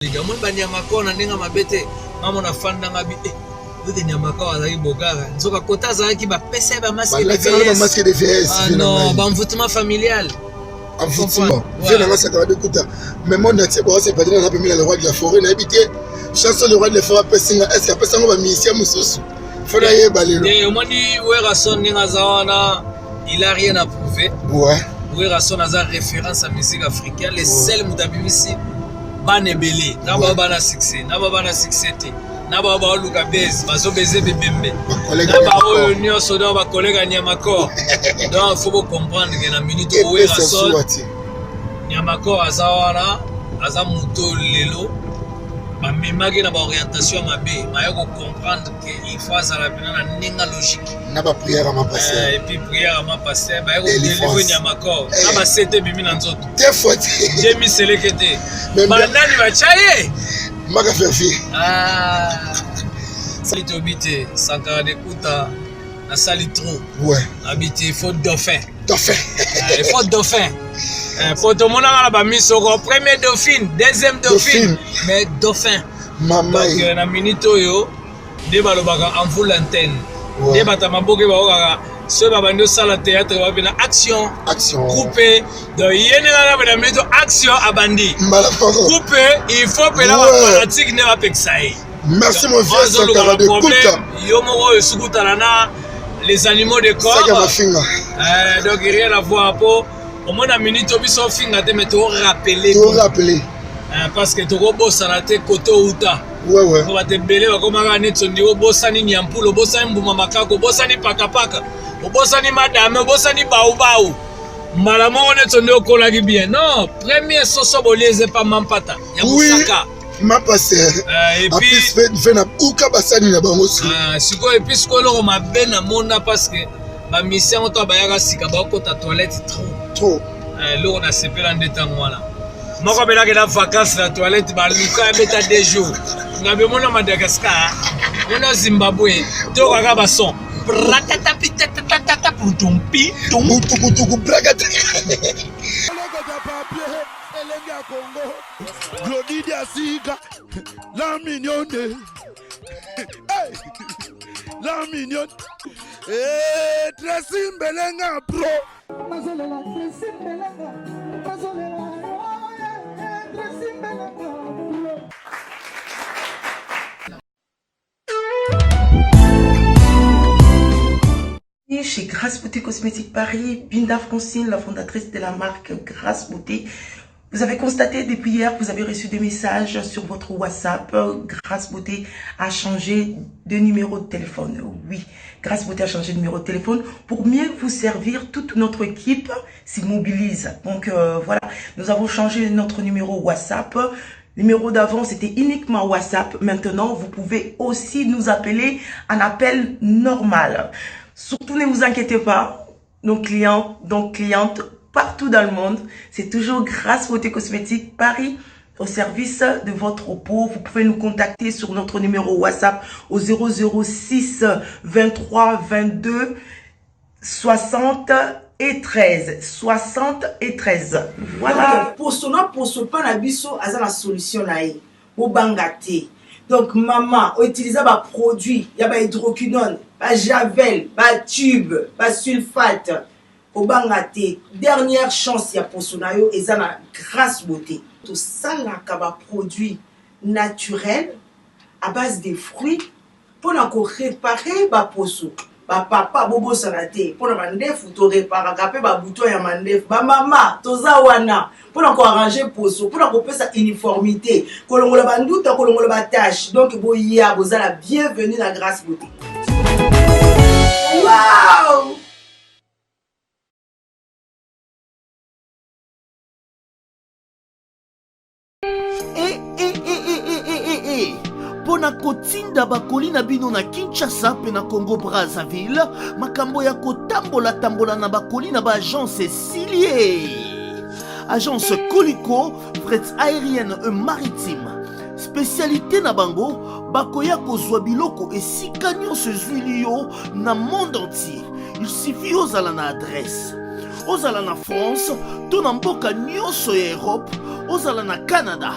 Moi banyamako na ndenge mabete mama na fanda ngabi de nyamako azali bogara nzoka kota azalaki ba pesa ba masque de vieillesse ah non ba envoûtement familial envoûtement vient dans sa carrière d'écouter mais mon natif bon c'est pas dire na premier le roi de la forêt na habité chanson le roi de la forêt pesinga est-ce que pesa ngo ba musicien mususu fona ye balelo et au moni Werason ninga zawana il a rien à prouver ouais Werason a référence à musique africaine les seuls mutabimisi banebele na baba na succès na baba na succès te na baba luka base bazo beze bebembe na baba nyonso donc ba collègue Nyamako donc faut comprendre que na minute où Werason Nyamako azawana aza muto lelo ba memaki na ba orientation mabe mayo ko comprendre que il faut azala bina na ninga logique na ba prière à ma passer et puis prière à ma passer ba yo délivrer Nyamako na ba sete bimi na nzoto des fois demi selekete banani bachaye maka fefi sali tobite Sankara de Kuta na sali trop ouais habité faut dauphin il faut dauphin pour tout le monde na ba miso ko premier dauphine deuxième dauphine mais dauphin maman donc na minute oyo de balobaka en full antenne de batamaboke ba ce babando sala théâtre va venir action coupé donc yenela na minute action abandi coupé il faut que la fanatique ne va pas exailler. Merci mon vieux Sankara de Kuta yo moko esukutana na les animaux de corps donc rien à voir pour au moins la minute biso finga te mais to rappeler parce que to go bossana te koto uta ouais ko bate belé ba ko maka net sondi o bossani nyampulo bossani mbuma makako bossani pakapaka bossani madame bossani baou mala mo net sondi o kola ki bien non premier soso boleze pa mampata ya musaka ma passé et puis fait na uka basani na bango si siko et puis siko lo ma bena mona parce que ba mission to ba yaka sika ba ko ta toilette trop lo on a sepela ndetango wana moko bela ke na vacances la toilette ba luka beta 2 jours ngabe mona Madagascar mona Zimbabwe to kaka ba son brakata pitata putumpi tumutukutuku brakata Glodidia Siga, la mignonne, la mignonne, Tracy Belenga Pro. Chez Grâce Beauté Cosmétique Paris, Binda Francine, la fondatrice de la marque Grâce Beauté. Vous avez constaté depuis hier, vous avez reçu des messages sur votre WhatsApp. Grâce Beauté a changé de numéro de téléphone. Oui, Grâce Beauté a changé de numéro de téléphone pour mieux vous servir. Toute notre équipe s'y mobilise. Donc voilà, nous avons changé notre numéro WhatsApp. Le numéro d'avant, c'était uniquement WhatsApp. Maintenant, vous pouvez aussi nous appeler en appel normal. Surtout, ne vous inquiétez pas. Nos clients, donc clientes, partout dans le monde, c'est toujours Grâce Beauté Cosmétique Paris au service de votre peau. Vous pouvez nous contacter sur notre numéro WhatsApp au 006 23 22 60 et 13. 60 et 13. Voilà. Pour ce pas la biso, à la solution là, au bangate. Donc maman, utiliser des produits, il y a des hydroquinone, des javel, des tubes, des sulfate. Au bangate, dernière chance ya pour sonayo et ça la Grâce Beauté. Tout ça là kaba produit naturel à base de fruits pour réparer ba poso. Ba papa bobo sanate pour na ndefu to réparer kapé ba bouton ya mandef. Ba mama toza wana pour arranger poso, pour pesa uniformité. Kolongola ba nduta kolongola ba tâche. Donc boya bozala bienvenue dans Grâce Beauté. Wow! Pona kotinda bakoli na bino na Kinshasa pe na Congo Brazzaville, makambo ya kotambola na bakoli na ba agence Silier. Agence Coliko, fret aérienne et maritime. Spécialité na bango, bakoya kozwa biloko esika nyonso ezwili yo na monde entier. Il suffit ozala na adresse. Ozala na France, to na mboka nyonso ya Europe, ozala na Canada.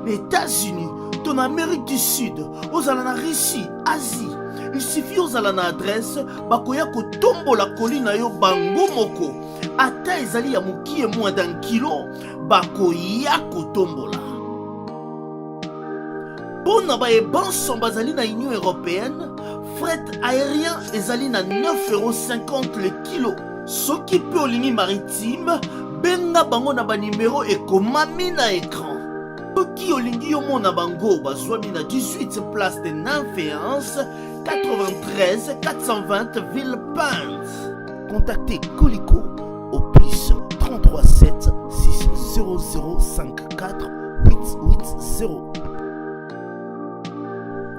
États-Unis, ton Amérique du Sud, aux la Russie, Asie. Il suffit aux na adresse, bakoya ko tombo la colline yo bango moko. Ata ezali ya mukie moins d'un kilo, bakoya ko tombo la. Bon na ba ebanso bazali na Union Européenne, fret aérien ezali na 9,50 € le kilo. Soki pe olingi maritime, benga bango na ba numéro ekomami na écran. Soki olingi yo mona bango bazwami na 18 place de Nanféance, 93 420 Villepinte. Contactez Colicot au plus 33 7 600 54 880.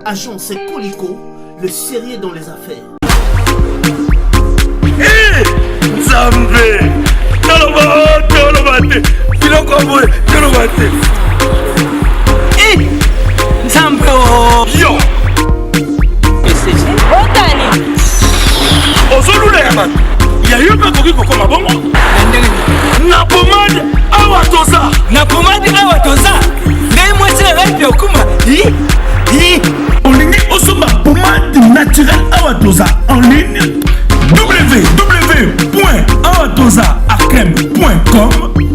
Agence Colicot, le sérieux dans les affaires. Hé Nzambe Tolobate Filokoboe Tolobate Hé Nzambe Yo Otani Ozolula ya man Yayo bakoki kokoma bongo Na pomade awa toza na pomade awa toza ngai mwasi na ngai okuma olingi osomba pomade naturelle awa toza en ligne www.awatozaarkem.com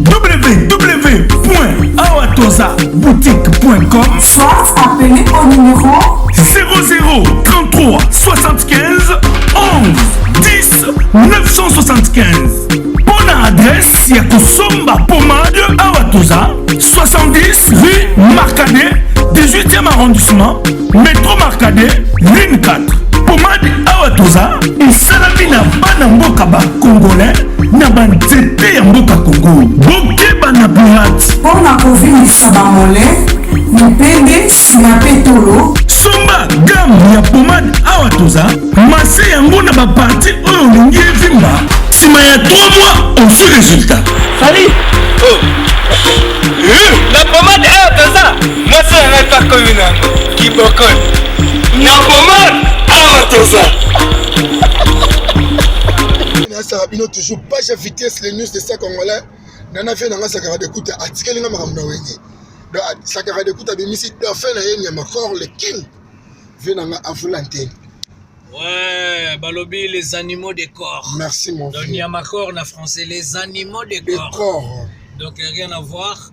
www.awatozaboutique.com Soit appelé au numéro 00 33 75 11 10 975. Bonne adresse, ya Kosomba Pomade Awatoza, 70 rue Marcadet, 18e arrondissement, métro Marcadet, ligne 4. Pomade Awatoza, et Salamina Banamboka ba Congolais, na banzete ya mboka Congo. Boke bana pirate. pour la COVID Sabamole, Nipende, Sinapetolo, Somba gamme ya pomade Awatoza, masse yango na ba parti oyo olingi evimba. Sima ya 3 mois, on suit résultat. Salut na pomade awa toza mwasi na ngai pakomi nango kibokoni na pomade awa toza Sarabino toujours page à vitesse les news de ça congolais. Nana fait nanga sakara de kuta article nga makamna wenye. Donc sakara de kuta bimisi dauphin na yenya makor le king. Venanga avulante. Ouais, balobi les animaux des corps. Merci mon Donc vieux. Niamakor en français, les animaux des Le corps. corps. Donc rien à voir.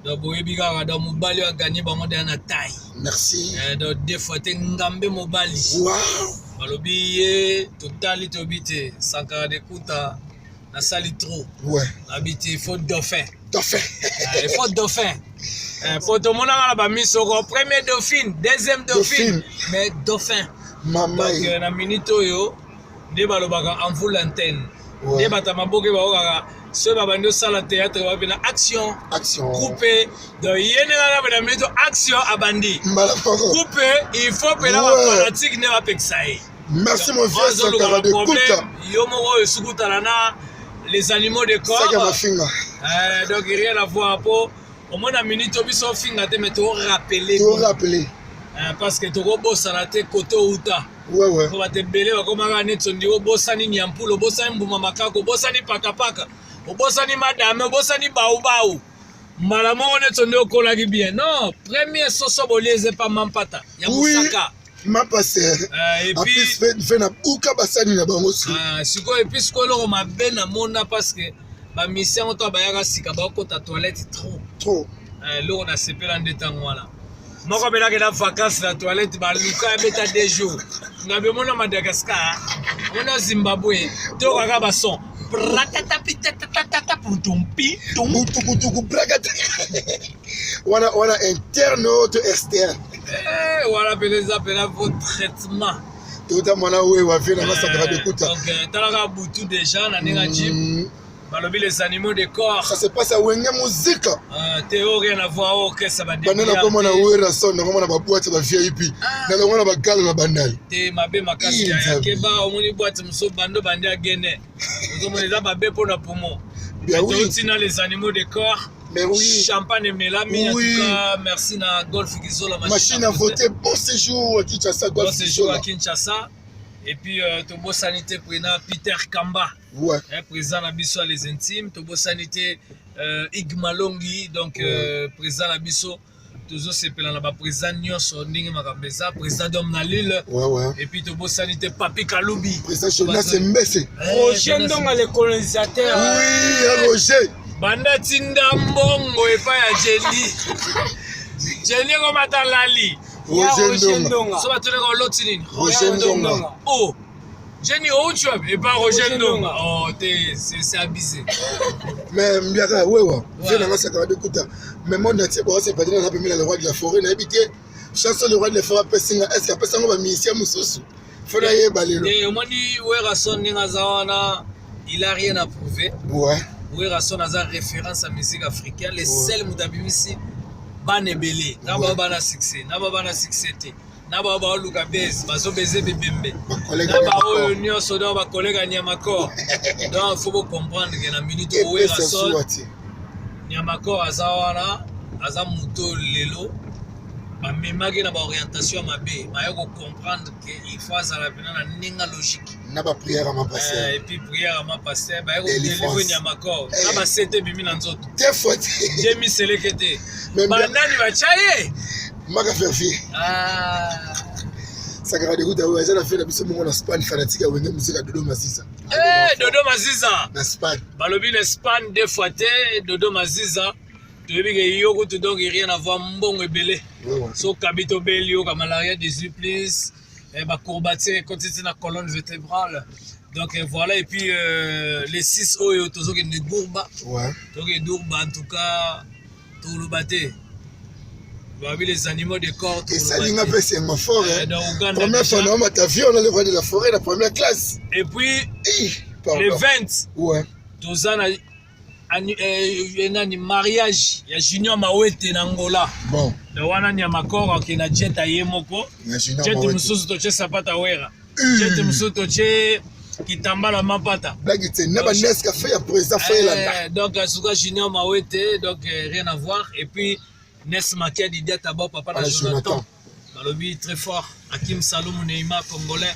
Donc boyebi kaka donc mobali a gagné bango de na taille. Merci. Donc des fois te ngambe mobali. Wow. Balobi ye totali tobite sakara de kuta na sali trop. Ouais. Habite il faut dauphin. Dauphin. Il faut dauphin. Pour tout le monde a la mise au premier dauphine, deuxième dauphine, mais dauphin. Maman. Donc na minito yo nde balobaka en full antenne. Nde batamaboke baokaka ceux babandi osala théâtre babena action. Action. Coupé. Donc yene kaka bena minito action abandi. Mbala pako. Coupé, il faut que la fanatique ne va pas ye. Merci mon vieux sakara de kuta. Yo moko esukutana na les animaux de corps. Saka mafinga. Donc rien à voir pour au moins la minute obiso finga te mais to rappeler. Tu rappeler. Parce que to bosana te côté uta. Ouais ouais. Ko batebele bakomaka netsondi obosani nyampulo obosani mbuma makako obosani pakapaka obosani madame obosani baubau mbala moko netsondi okolaki bien. Non, premier soso bolieze pa mampata ya musaka. Ma passer. Et puis fait na uka basani na bango si. Siko et puis siko lo mabe na mona parce que ba mission to bayaka sika ba ko ta toilette trop. Lo na sepela ndetango wala. Moko bela ke na vacances la toilette ba luka beta 2 jours. Ngabe mona Madagascar, mona Zimbabwe, to kaka ba son. Prakata pitata putumpi tumbutukutuku prakata. Wana interne ou externe. Voilà beleza pela votre traitement. Tota mwana we wa fait na sakara de kuta. Donc talaka butu déjà na ninga gym. Balobi les animaux de corps. Ça se passe à Wenge musique. Théo rien à voir au que ça va dire. Banana comme on a ouera son, on a ba boîte ba VIP. Na lo wana ba gal na bandal. Te mabe makasi ya keba omoni boîte muso bando bandi agene. Ozomoneza babe pour na poumon. Bien oui. Tina les animaux de corps. Mais oui. Champagne et Mélami, en tout cas, merci na Golf Gizola machine à voter. Bon séjour à Kinshasa, Golf Gizola. Bon séjour à Kinshasa. Et puis, Tobo Sanité pour Peter Kamba. Ouais. Président Nabiso à les intimes. Tobo Sanité Igmalongi, donc président Nabiso tozosepela na baprésident nyonso ndenge makambo eza président d'homme na lille et puis tobosani te Papi Kalubi président Jonas Mbese Roger Ndonga le colonisateur. oui Roger banda tinda mbongo epai ya Jenny komata lali Roger Ndonga so batone ko loti nini Roger Ndonga oh Jenny Ouchwab et pas Roger Ndonga oh c'est abusé mais mbiaka wewa vena ngasa ka de kuta mais mon entier bon c'est pas dire na pemela le roi de la forêt na habité chanson le roi de la forêt pesinga est-ce que pesinga ba musicien mususu fona ye balelo et omoni Werason ninga zawana il a rien à prouver ouais Werason a sa référence à musique africaine les seuls mutabimisi banebele na baba na succès na baba na succès te na baba luka base bazo beze bebembe na ba oyo nyonso do ba collègue Nyamakor donc faut comprendre que na minute où Werason Nyamakor azawana aza muto lelo bamemaki na ba orientation mabe bayo ko comprendre que il faut azala pena na ninga logique na ba prière à ma pasteur et puis prière à ma pasteur bayo ko délivrer Nyamakor na ba sete bimi na nzoto des fois Jemi selekete banani bachaye maka ferfi sakara de kuta wa zana fela biso mongo na Spain fanatique wenge musique à Dodo Maziza Dodo Maziza na Spain balobi na Spain deux fois te Dodo Maziza toyebi ke yoko to donc rien à voir mbongo ebele so kabito belio ka malaria des supplices ba courbature continue na colonne vertébrale donc voilà et puis les 6 oyo tozo ke Ndurba ouais donc Ndurba en tout cas tout le baté les animaux de corps et ça linga pe c'est ma forêt première fois on m'a avion on a le roi de la forêt la première classe et puis les 20 ouais tozana nani mariage ya Junior Mawete na Angola bon na wana Nyamakor akina jet ayemoko jet mususu toche sapata wera jet mususu toche kitambala mapata blague c'est na ba neska fait ya président fait donc asuka Junior Mawete donc rien à voir et puis Nes Makia Didier Tabo papa na Jonathan balobi très fort Hakim Saloum Neymar congolais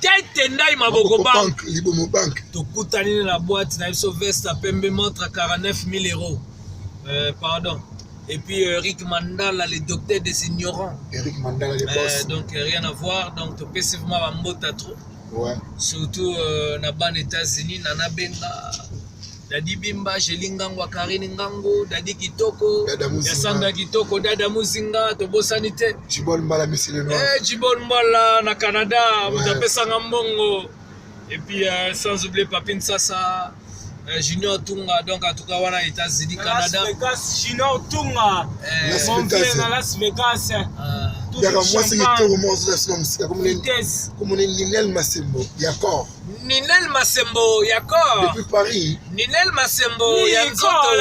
tete ndai maboko bank libomo bank tokutani na boîte na biso veste pembe montre 49 000 €. Pardon et puis Eric Mandala le docteur des ignorants Eric Mandala le boss donc rien à voir donc to passivement ba mbota trop ouais surtout na ban États-Unis na benga Dadi Bimba Jelingango Karine Ngango Dadi Kitoko Yasanda Kitoko Dada Muzinga tobosani te Jibol Mbala misile no Jibol Mbala na Canada mutapesa ngambongo et puis sans oublier Papin Sasa Junior Tunga donc en tout cas wana États-Unis Canada Las Vegas Junior Tunga Las Vegas Yaka moi c'est que tout le monde se musique comme Ninel Masembo Yakor Ninel Masembo Yakor depuis Paris Ninel Masembo Yakor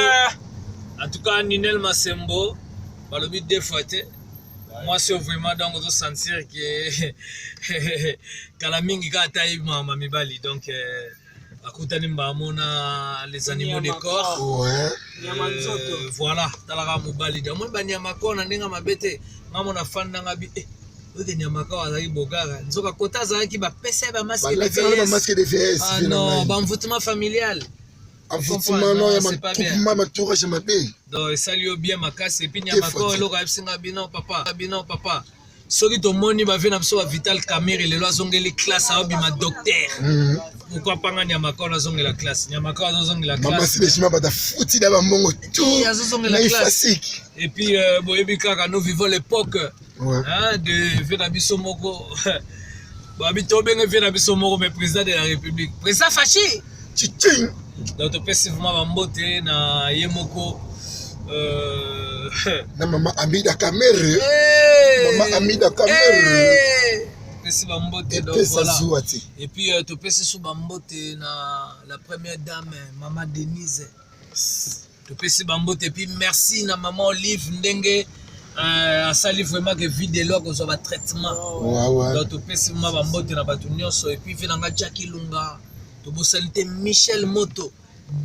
en tout cas Ninel Masembo balobi deux fois moi c'est vraiment donc de sentir que kalamingi ka tayi mama mibali donc akutani mbamona les animaux de corps ouais voilà talaka mobali da mo Nyamakor na ndinga mabete mama na fanda ngabi oke Nyamakor azali bogara nzoka kota azalaki ba pesa ba masque de VS ah non ba envoûtement familial envoûtement non ya ma entourage ma pays donc ça lui bien makasi et puis Nyamakor eloko abisinga bino papa soki tomoni bave na biso ba Vital Kamerhe lelo azongeli classe abima docteur pourquoi pas Nyamakor azongela classe Nyamakor azongela classe mama sibeshima bata futi da ba mbongo tout azongela classe et puis boyebi kaka nous vivons l'époque hein de vena biso moko ba bito benga vena biso moko mais président de la République président Fachi chiching donc to passivement ba mbote na yemoko na mama Amida Kamerhe mama Amida Kamerhe pesi ba mbote donc voilà et puis to pesi sou ba mbote na la première dame maman Denise to pesi ba mbote et puis merci na maman Olive ndenge asali vraiment que vie de l'eau ko ba traitement donc to pesi ma ba mbote na batu nyonso et puis vinanga Jackie Lunga to bosalite Michel Moto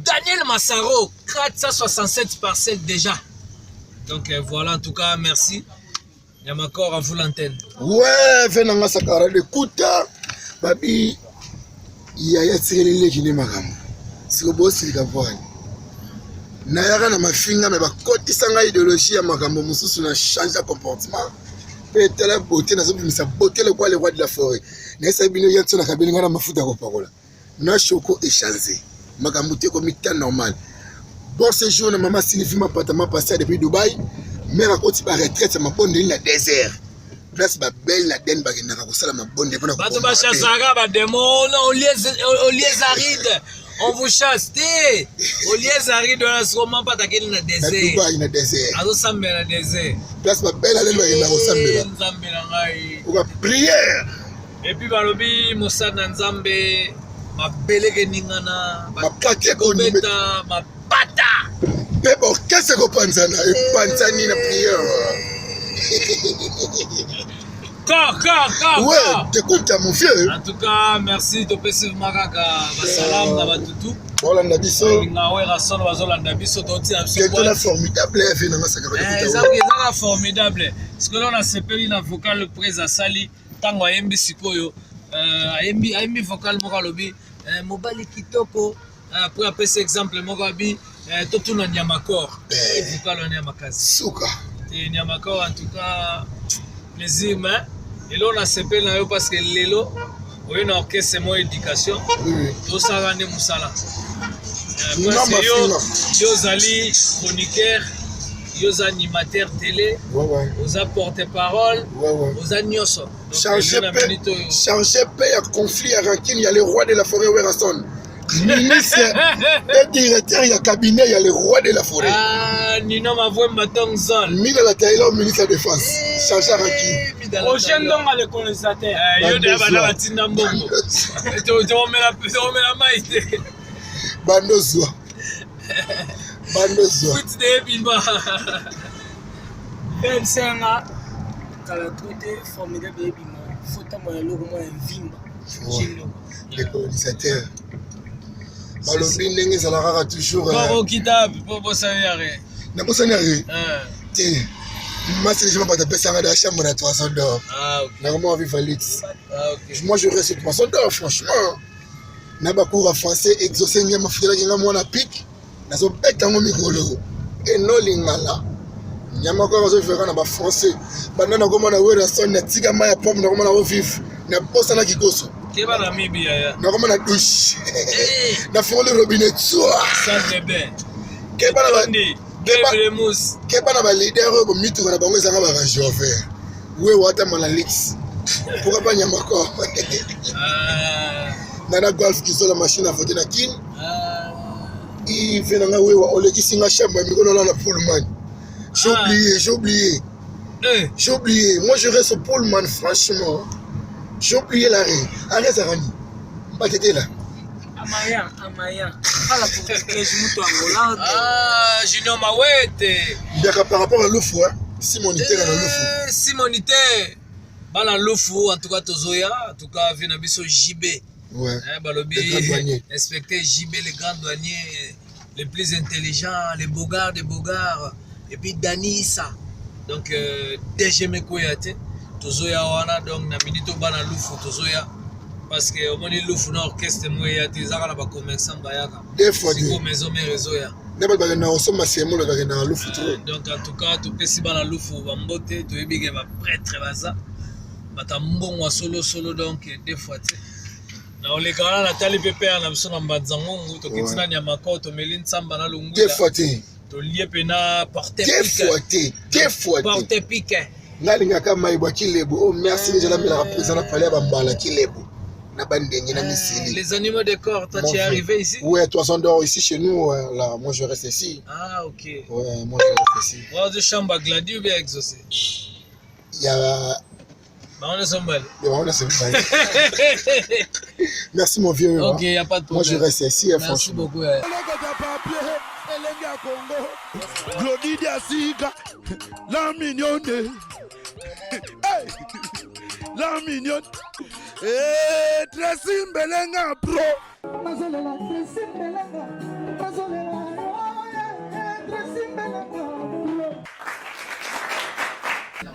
Daniel Massaro 467 parcelles déjà donc voilà en tout cas merci Nyamakor à vous l'antenne ouais venanga sakara de kuta babi ya tirelele kine makamo siko bosi likavani nayaka na mafinga me bakotisanga idéologie ya makambo mosusu na change ya comportement mpe tala beauté nazobimisa beauté le roi de la forêt nayesa bino ye nso na kabelinga na mafuta ya kopakola na choko échange makambo te komi temps normal bon séjour na mama Sylvie mapatama passé depuis Dubaï mère akoti ba retraite ya mabondeli na désert place babelle na den bakendaka kosala mabonde mpona bato bachasaka bademo non au lieu aride on vous chasse te au lieu aride wana sikomo mpatakeli na Dubaï na désert azosambela na désert place babelle aleli bakendaka kosambela nzambe na ngai oka prière epuis balobi mosala na nzambe mabeleke ningana bakaki kobeta mapata mpe borkese kopanzana epanzani na prière. Ouais, t'écoutes mon vieux. En tout cas, merci de passer Maraka, Salam, Nabatutu. Voilà, Nabiso. Nawe Rasson, Wazolanda Biso, Toti, Absolument formidable, formidable. Ce que l'on a séparé dans vocal le près à Sali, Tango Ayembi Sikoyo, Ayembi vocal Moralobi, Mobali Kitoko, après après cet exemple, Morabi, Totu Nyamakor, vocal on est à Makazi. Souka. Et Nyamakor, en tout cas, plaisir, mais. Et là, on a séparé parce que Lelo, on a une orchestre, c'est mon éducation. Tout ça, on est Moussala. Yo Zali, chroniqueur, yo animateur télé, yo porte-parole, yo Nyoso. Changer paix, à conflit, à rancune, il y a le roi de la forêt, Weraston. Ministre et directeur, il y a cabinet, il y a le roi de la forêt. Ah, Nino m'a vu Matong Zone. Mila la Thaïlande, ministre de la Défense. Changer rancune. Prochain nom à le colonisateur. Yo de Abana Tina Mbongo. Tu remets la maïté. Bandozo. Bandozo. Foot de Bimba. Ben Senga, kala traité formidable de Bimba. Faut t'amoyer le roman Vimba. Les colonisateurs. Balobi ndenge ezalaka kaka toujours. Koro kita po sanare. Na po sanare. Te. Master je m'appelle pesanga de la chambre à 300 d'or. Ah OK. Na comment vivre Felix. Ah OK. Moi je reste 300 d'or franchement. Na ba cours français exaucer ngema fidela kinga mwana pic. Na so beta ngo mikolo. Et no lingala. Nyama ko bazo faire na ba français. Banda na koma na wera son na tika maya pomme na koma na vivre. Na posa na kikoso. Keba na Namibia ya. Na koma na douche. Na fond le robinet soir. Ça c'est bien. Keba na bandi. Bébé mousse. Keba na ba leader ko mitu na bango ezanga ba chauffeur. We wata malalix. Pourquoi pas nyama ko? Nana golf qui sont la machine à voter na kin. Il fait nga we wa oleki singa chambre mi kono na Pullman. J'ai oublié. J'ai oublié. Moi je reste au Pullman franchement. J'ai oublié l'arrêt. Arrête Sarani. Pas t'étais là. Amaya. Ala pour que je monte en Hollande. Ah, Junior Mawete. Bien par rapport à l'offre, Simonité dans l'offre. Simonité. Bala l'offre en tout cas Tozoya, en tout cas vient biso JB. Ouais. Balobi inspecteur JB les grands douaniers les plus intelligents, les bogards des bogards et puis Danissa. Donc DG Mekoyate. Tozoya wana donc na minito bana lufu tozoya parce que au moins lufu na orchestre moya tezaka na ba commerçant bayaka des fois ko maison mais réseau n'aba ba na osoma semo la ka na lufu trop donc en tout cas to pesi bana lufu ba mbote to yebige ba prêtre baza bata mbongo solo donc des fois tu na ole kana na tali pepe na biso na mbazango to kitina nya makoto melin samba na lungu des fois tu to lié pena porter des fois porter pique ngalinga kama ibwa kilebo oh merci déjà la représente parler ba mbala kilebo na bandengi na misili les animaux de corps toi tu es arrivé ici ouais 300 d'or ici chez nous là moi je reste ici ah OK ouais moi je reste ici moi de chambre à Glady ou bien exaucé il y a on est sombal merci mon vieux OK il y a pas de problème moi je reste ici merci franchement beaucoup Glody Diasiga, la mignonne, la mignonne, dressing belenga pro.